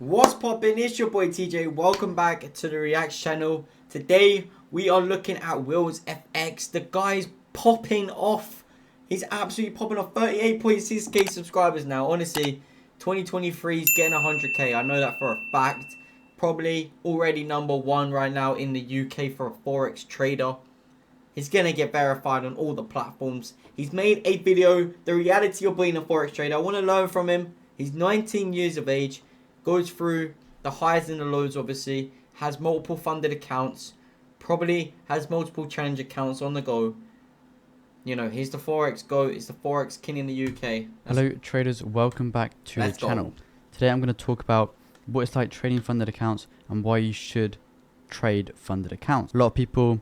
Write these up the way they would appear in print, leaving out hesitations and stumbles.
What's poppin'? It's your boy TJ. Welcome back to the React channel. Today we are looking at WillsFX. The guy's popping off. He's absolutely popping off. 38.6k subscribers now. Honestly, 2023 is getting 100k. I know that for a fact. Probably already #1 right now in the UK for a Forex trader. He's gonna get verified on all the platforms. He's made a video, the reality of being a Forex trader. I want to learn from him. He's 19 years of age. Goes through the highs and the lows, obviously. Has multiple funded accounts. Probably has multiple challenge accounts on the go. You know, he's the Forex GOAT. He's the Forex king in the UK. Hello traders, welcome back to the channel. Today I'm going to talk about what it's like trading funded accounts and why you should trade funded accounts. A lot of people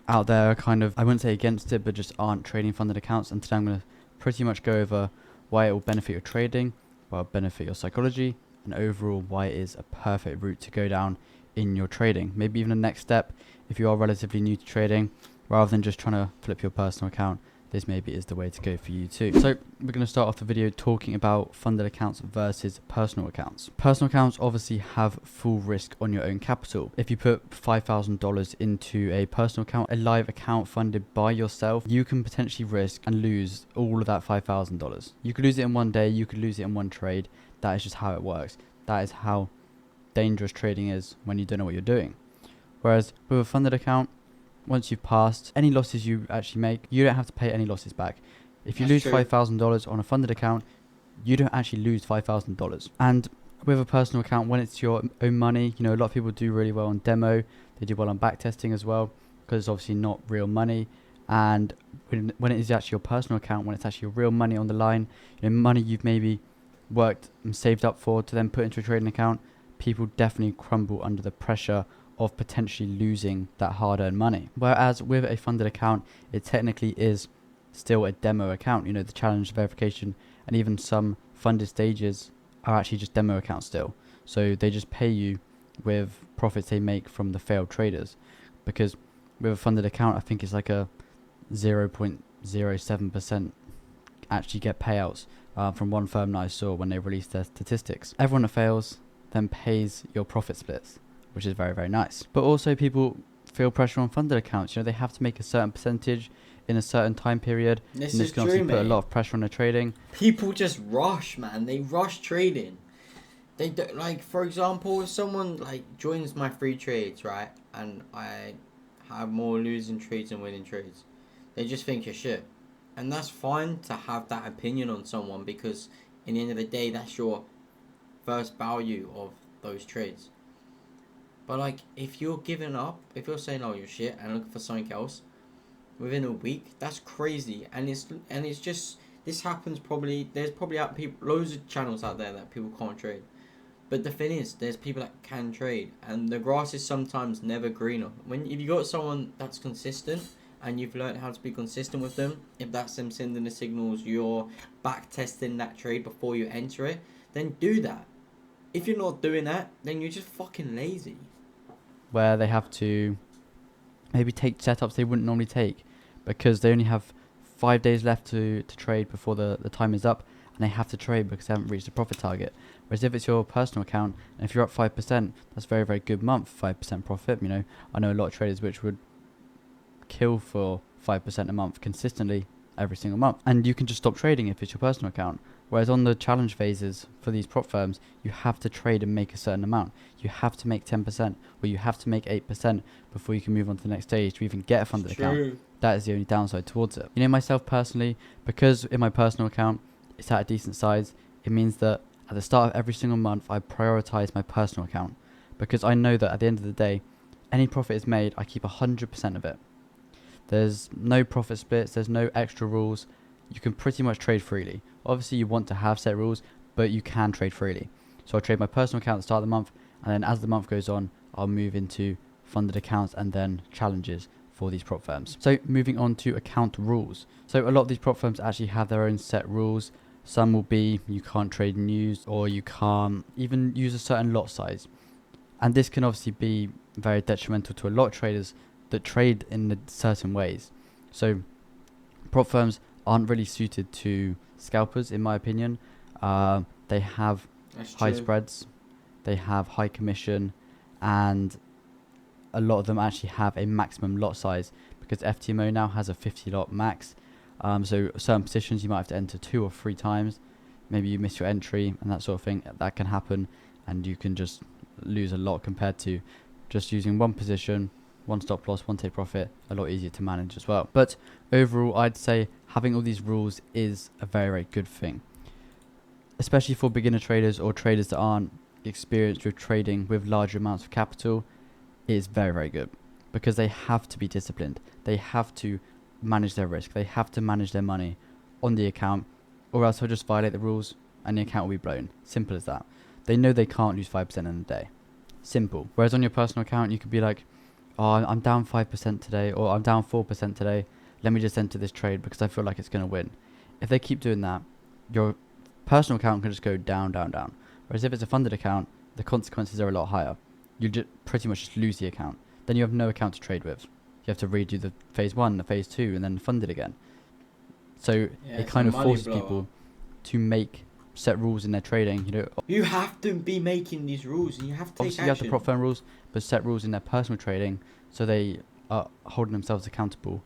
out there are kind of, I wouldn't say against it, but just aren't trading funded accounts, and today I'm going to pretty much go over why it will benefit your trading, why it will benefit your psychology, and overall why it is a perfect route to go down in your trading. Maybe even a next step if you are relatively new to trading, rather than just trying to flip your personal account. This maybe is the way to go for you too. So we're going to start off the video talking about funded accounts versus personal accounts. Personal accounts obviously have full risk on your own capital. If you put $5,000 into a personal account, a live account funded by yourself, you can potentially risk and lose all of that $5,000. You could lose it in one day, you could lose it in one trade. That is just how it works. That is how dangerous trading is when you don't know what you're doing. Whereas with a funded account, once you've passed any losses you actually make, you don't have to pay any losses back. If you lose $5,000 on a funded account, you don't actually lose $5,000. And with a personal account, when it's your own money, you know, a lot of people do really well on demo. They do well on backtesting as well, because it's obviously not real money. And when it is actually your personal account, when it's actually your real money on the line, you know, money you've maybe worked and saved up for to then put into a trading account, people definitely crumble under the pressure of potentially losing that hard-earned money. Whereas with a funded account, it technically is still a demo account. You know, the challenge, verification, and even some funded stages are actually just demo accounts still. So they just pay you with profits they make from the failed traders. Because with a funded account, I think it's like a 0.07% actually get payouts from one firm that I saw when they released their statistics. Everyone that fails then pays your profit splits, which is very, very nice. But also people feel pressure on funded accounts. You know, they have to make a certain percentage in a certain time period. This and this is can true, obviously put a mate. lot of pressure on their trading. People just rush, man. They rush trading. They do, like, for example, if someone like joins my free trades, right, and I have more losing trades than winning trades, they just think you're shit. And that's fine to have that opinion on someone, because in the end of the day, that's your first value of those trades. But like, if you're giving up, if you're saying, oh, you're shit, and looking for something else within a week, that's crazy. And it's just, this happens probably, there's probably loads of channels out there that people can't trade. But the thing is, there's people that can trade, and the grass is sometimes never greener. If you got someone that's consistent, and you've learned how to be consistent with them, if that's them sending the signals, you're back testing that trade before you enter it, then do that. If you're not doing that, then you're just fucking lazy. Where they have to maybe take setups they wouldn't normally take, because they only have 5 days left to trade before the time is up, and they have to trade because they haven't reached the profit target. Whereas if it's your personal account, and if you're up 5%, that's a very, very good month, 5% profit. You know, I know a lot of traders which would kill for 5% a month consistently every single month, and you can just stop trading if it's your personal account. Whereas on the challenge phases for these prop firms, you have to trade and make a certain amount. You have to make 10%, or you have to make 8% before you can move on to the next stage to even get a funded account. That is the only downside towards it. You know, myself personally, because in my personal account it's at a decent size, it means that at the start of every single month I prioritize my personal account, because I know that at the end of the day, any profit is made, I keep 100% of it. There's no profit splits, there's no extra rules. You can pretty much trade freely. Obviously you want to have set rules, but you can trade freely. So I'll trade my personal account at the start of the month, and then as the month goes on, I'll move into funded accounts and then challenges for these prop firms. So moving on to account rules. So a lot of these prop firms actually have their own set rules. Some will be you can't trade news, or you can't even use a certain lot size. And this can obviously be very detrimental to a lot of traders that trade in certain ways. So prop firms aren't really suited to scalpers, in my opinion. They have high spreads. they have high commission, and a lot of them actually have a maximum lot size because FTMO now has a 50 lot max. So certain positions you might have to enter 2 or 3 times. Maybe you miss your entry and that sort of thing. That can happen, and you can just lose a lot compared to just using one position, one stop loss, one take profit. A lot easier to manage as well. But overall, I'd say having all these rules is a very, very good thing, especially for beginner traders or traders that aren't experienced with trading with large amounts of capital. It is very, very good because they have to be disciplined. They have to manage their risk. They have to manage their money on the account, or else they'll just violate the rules and the account will be blown. Simple as that. They know they can't lose 5% in a day. Simple. Whereas on your personal account, you could be like, oh, I'm down 5% today, or I'm down 4% today. Let me just enter this trade because I feel like it's going to win. If they keep doing that, your personal account can just go down, down, down. Whereas if it's a funded account, the consequences are a lot higher. You just pretty much just lose the account. Then you have no account to trade with. You have to redo the phase 1, the phase 2, and then fund it again. So it kind of forces people to set rules in their trading. You have to be making these rules, and you have to take obviously you have the prop firm rules, but set rules in their personal trading so they are holding themselves accountable.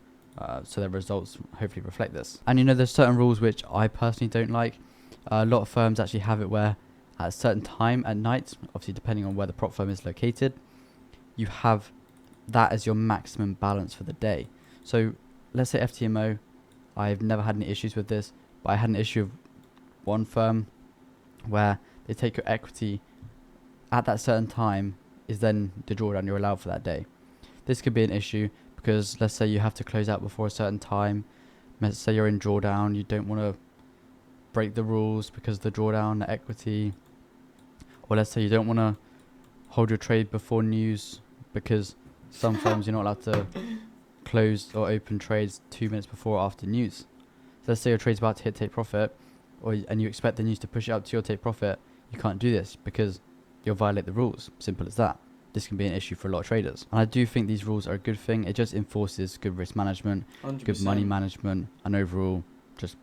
So their results hopefully reflect this. And there's certain rules which I personally don't like. A lot of firms actually have it where at a certain time at night, obviously depending on where the prop firm is located, you have that as your maximum balance for the day. So let's say FTMO, I've never had any issues with this, but I had an issue of one firm where they take your equity at that certain time is then the drawdown you're allowed for that day. This could be an issue because let's say you have to close out before a certain time. Let's say you're in drawdown, you don't want to break the rules because of the drawdown, the equity. Or let's say you don't want to hold your trade before news because some firms you're not allowed to close or open trades 2 minutes before or after news. So let's say your trade's about to hit take profit, and you expect the news to push it up to your take profit. You can't do this because you'll violate the rules. Simple as that. This can be an issue for a lot of traders. And I do think these rules are a good thing. It just enforces good risk management, 100%. good money management, and overall just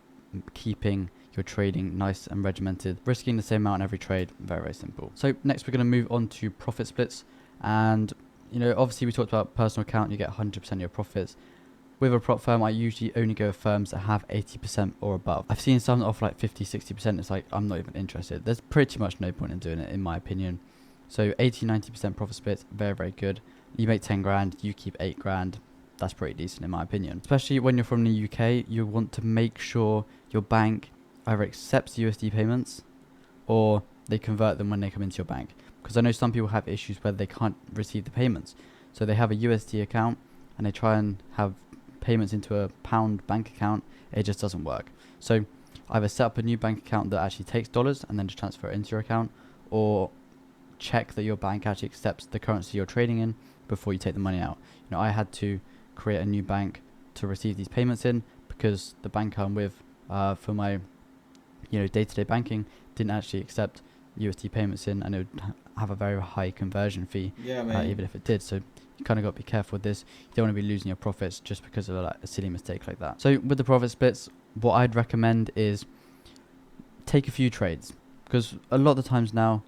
keeping your trading nice and regimented. Risking the same amount in every trade, very, very simple. So next we're going to move on to profit splits. And obviously we talked about personal account, you get 100% of your profits. With a prop firm, I usually only go with firms that have 80% or above. I've seen some off like 50, 60%. It's like, I'm not even interested. There's pretty much no point in doing it, in my opinion. So 80, 90% profit splits, very, very good. You make 10 grand, you keep 8 grand. That's pretty decent in my opinion. Especially when you're from the UK, you want to make sure your bank either accepts USD payments or they convert them when they come into your bank. Because I know some people have issues where they can't receive the payments. So they have a USD account and they try and have payments into a pound bank account. It just doesn't work. So either set up a new bank account that actually takes dollars and then just transfer it into your account, or check that your bank actually accepts the currency you're trading in before you take the money out. I had to create a new bank to receive these payments in because the bank I'm with for my day-to-day banking didn't actually accept USD payments in, and it would have a very high conversion fee, even if it did. So you kind of got to be careful with this. You don't want to be losing your profits just because of a silly mistake like that. So with the profit splits, what I'd recommend is take a few trades, because a lot of the times now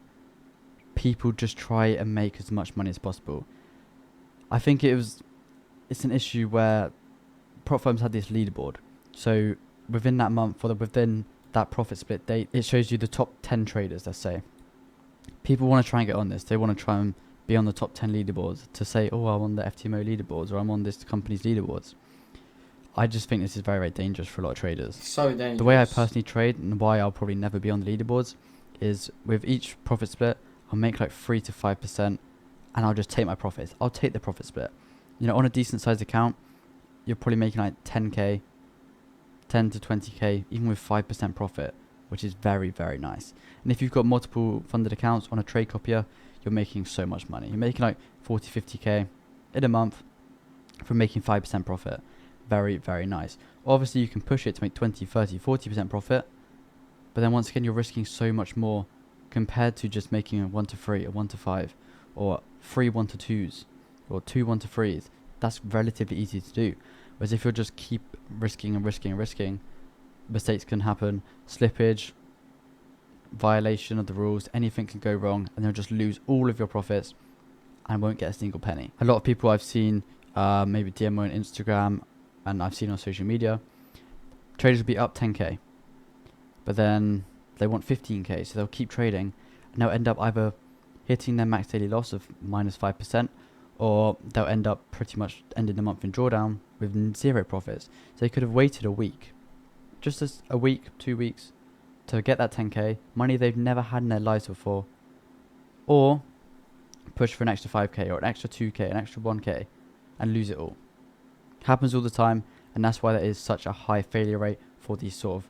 people just try and make as much money as possible. I think it's an issue where prop firms had this leaderboard. So within that month, within that profit split date, it shows you the top 10 traders, let's say. People want to try and get on this. They want to try and be on the top 10 leaderboards to say, oh, I'm on the FTMO leaderboards, or I'm on this company's leaderboards. I just think this is very, very dangerous for a lot of traders. So dangerous. The way I personally trade and why I'll probably never be on the leaderboards is with each profit split, I'll make like 3 to 5% and I'll just take my profits. I'll take the profit split. On a decent sized account, you're probably making like 10k, 10 to 20k, even with 5% profit, which is very, very nice. And if you've got multiple funded accounts on a trade copier, you're making so much money. You're making like 40, 50k in a month from making 5% profit. Very, very nice. Obviously, you can push it to make 20, 30, 40% profit, but then once again, you're risking so much more compared to just making a 1 to 3, a 1 to 5, or 3 1 to 2s, or 2 1 to 3s. That's relatively easy to do. Whereas if you'll just keep risking and risking and risking, mistakes can happen, slippage, violation of the rules, anything can go wrong, and they'll just lose all of your profits and won't get a single penny. A lot of people I've seen, maybe DM on Instagram, and I've seen on social media, traders will be up 10k, but then they want 15k, so they'll keep trading, and they'll end up either hitting their max daily loss of -5%, or they'll end up pretty much ending the month in drawdown with 0 profits. So they could have waited a week, just as a week, 2 weeks, to get that 10k, money they've never had in their lives before, or push for an extra 5k or an extra 2k, an extra 1k, and lose it all. Happens all the time, and that's why there is such a high failure rate for these sort of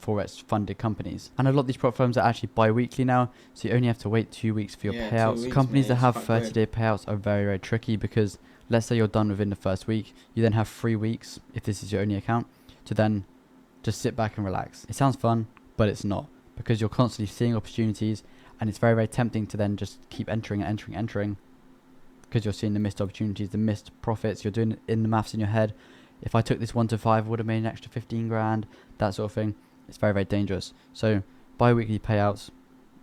Forex funded companies. And a lot of these prop firms are actually bi-weekly now, so you only have to wait 2 weeks for your payouts. 2 weeks, companies that have 30-day payouts are very, very tricky, because let's say you're done within the first week, you then have 3 weeks, if this is your only account, to then just sit back and relax. It sounds fun, but it's not, because you're constantly seeing opportunities, and it's very, very tempting to then just keep entering, because you're seeing the missed opportunities, the missed profits. You're doing it in the maths in your head. If I took this 1 to 5, I would have made an extra 15 grand, that sort of thing. It's very, very dangerous. So bi-weekly payouts,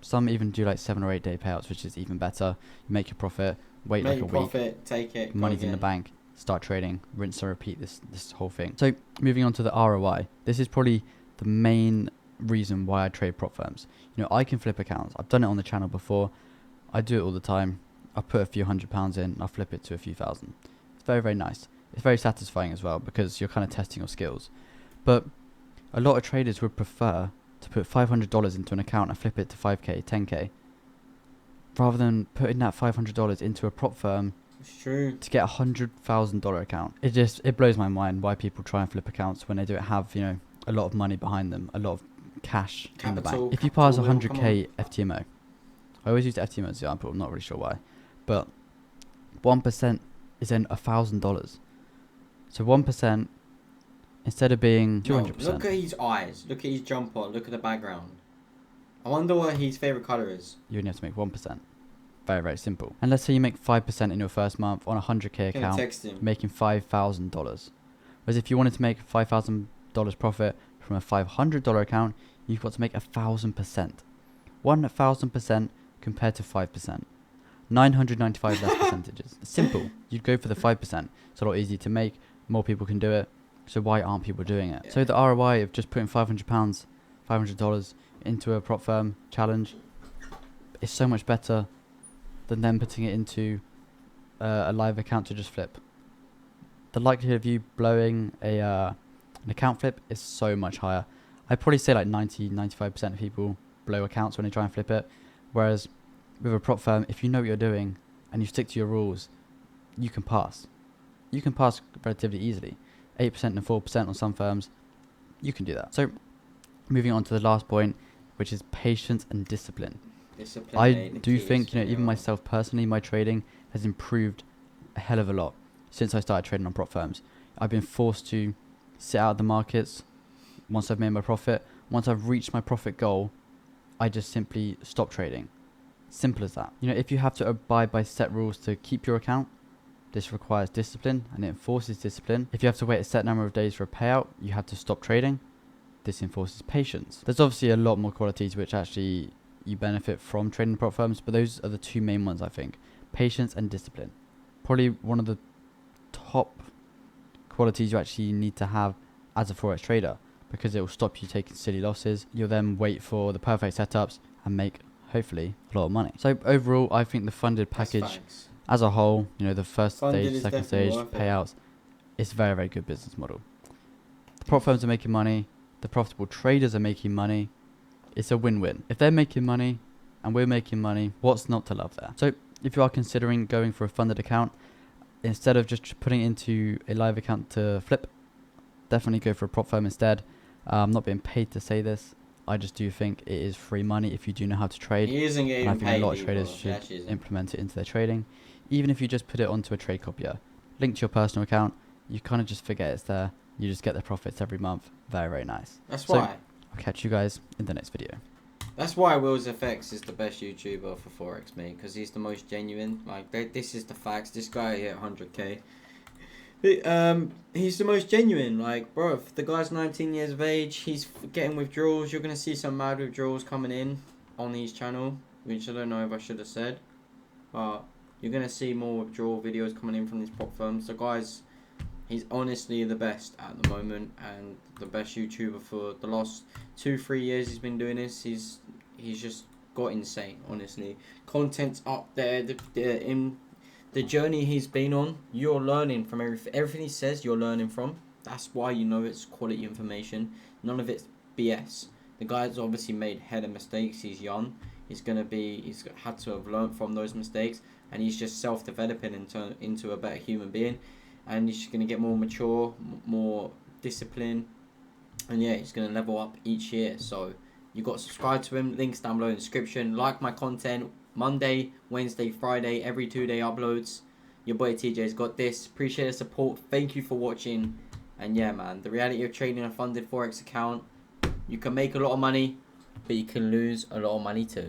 some even do like 7 or 8 day payouts, which is even better. You make your profit, wait like a week, take it, money's in the bank, start trading, rinse and repeat this whole thing. So moving on to the ROI, this is probably the main reason why I trade prop firms. You know, I can flip accounts. I've done it on the channel before. I do it all the time. I put a few £100s in, I flip it to a few thousand. It's very, very nice. It's very satisfying as well, because you're kind of testing your skills. But a lot of traders would prefer to put $500 into an account and flip it to 5k, 10k, rather than putting that $500 into a prop firm to get a $100,000 account. It blows my mind why people try and flip accounts when they don't have, you know, a lot of money behind them, a lot of cash in the bank. If you pass 100k FTMO, I always use the FTMO as an example, I'm not really sure why, but 1% is then $1,000. So 1%, instead of being 200%. Look at his eyes, look at his jumper, look at the background. I wonder what his favourite colour is. You only have to make 1%. Very, very simple. And let's say you make 5% in your first month on a 100k account, making $5,000. Whereas if you wanted to make $5,000 profit from a $500 account, you've got to make 1,000%. 1,000% compared to 5%. 995 less percentages. It's simple. You'd go for the 5%. It's a lot easier to make. More people can do it. So why aren't people doing it? Yeah. So the ROI of just putting £500, $500 into a prop firm challenge is so much better than them putting it into a live account to just flip. The likelihood of you blowing an account flip is so much higher. I'd probably say like 90-95% of people blow accounts when they try and flip it. Whereas with a prop firm, if you know what you're doing and you stick to your rules, you can pass. You can pass relatively easily. 8% and 4% on some firms, you can do that. So moving on to the last point, which is patience and discipline. I do think, you know, even myself personally, my trading has improved a hell of a lot since I started trading on prop firms. I've been forced to sit out of the markets once I've made my profit. Once I've reached my profit goal, I just simply stop trading. Simple as that. You know, if you have to abide by set rules to keep your account, this requires discipline and it enforces discipline. If you have to wait a set number of days for a payout, you have to stop trading. This enforces patience. There's obviously a lot more qualities which actually you benefit from trading prop firms, but those are the two main ones, I think. Patience and discipline. Probably one of the top qualities you actually need to have as a Forex trader, because it will stop you taking silly losses. You'll then wait for the perfect setups and make, hopefully, a lot of money. So overall, I think the funded package as a whole, you know, the first stage, second stage, payouts, it's a very, very good business model. The prop firms are making money. The profitable traders are making money. It's a win-win. If they're making money and we're making money, what's not to love there? So if you are considering going for a funded account, instead of just putting it into a live account to flip, definitely go for a prop firm instead. I'm not being paid to say this. I just do think it is free money if you do know how to trade. He isn't getting and I think paid a lot of traders should implement it into their trading. Even if you just put it onto a trade copier, linked to your personal account, you kind of just forget it's there. You just get the profits every month. Very, very nice. That's why. I'll catch you guys in the next video. That's why WillsFX is the best YouTuber for Forex, mate, because he's the most genuine. Like, this is the facts. This guy hit 100k. He's the most genuine. Like, bro, if the guy's 19 years of age, he's getting withdrawals. You're gonna see some mad withdrawals coming in on his channel, which I don't know if I should have said, but you're gonna see more withdrawal videos coming in from these prop firms. So, guys, he's honestly the best at the moment and the best YouTuber for the last 2-3 years. He's been doing this. He's just got insane. Honestly, content's up there. The journey he's been on, you're learning from everything he says. You're learning from. That's why you know it's quality information. None of it's BS. The guy's obviously made hella mistakes. He's young. He's had to have learned from those mistakes, and he's just self-developing into a better human being. And he's just gonna get more mature, more disciplined, and yeah, he's gonna level up each year. So you got to subscribe to him. Links down below in the description. Like my content. Monday, Wednesday, Friday, every 2-day uploads. Your boy TJ's got this. Appreciate the support. Thank you for watching. And yeah, man, the reality of trading a funded Forex account, you can make a lot of money, but you can lose a lot of money too.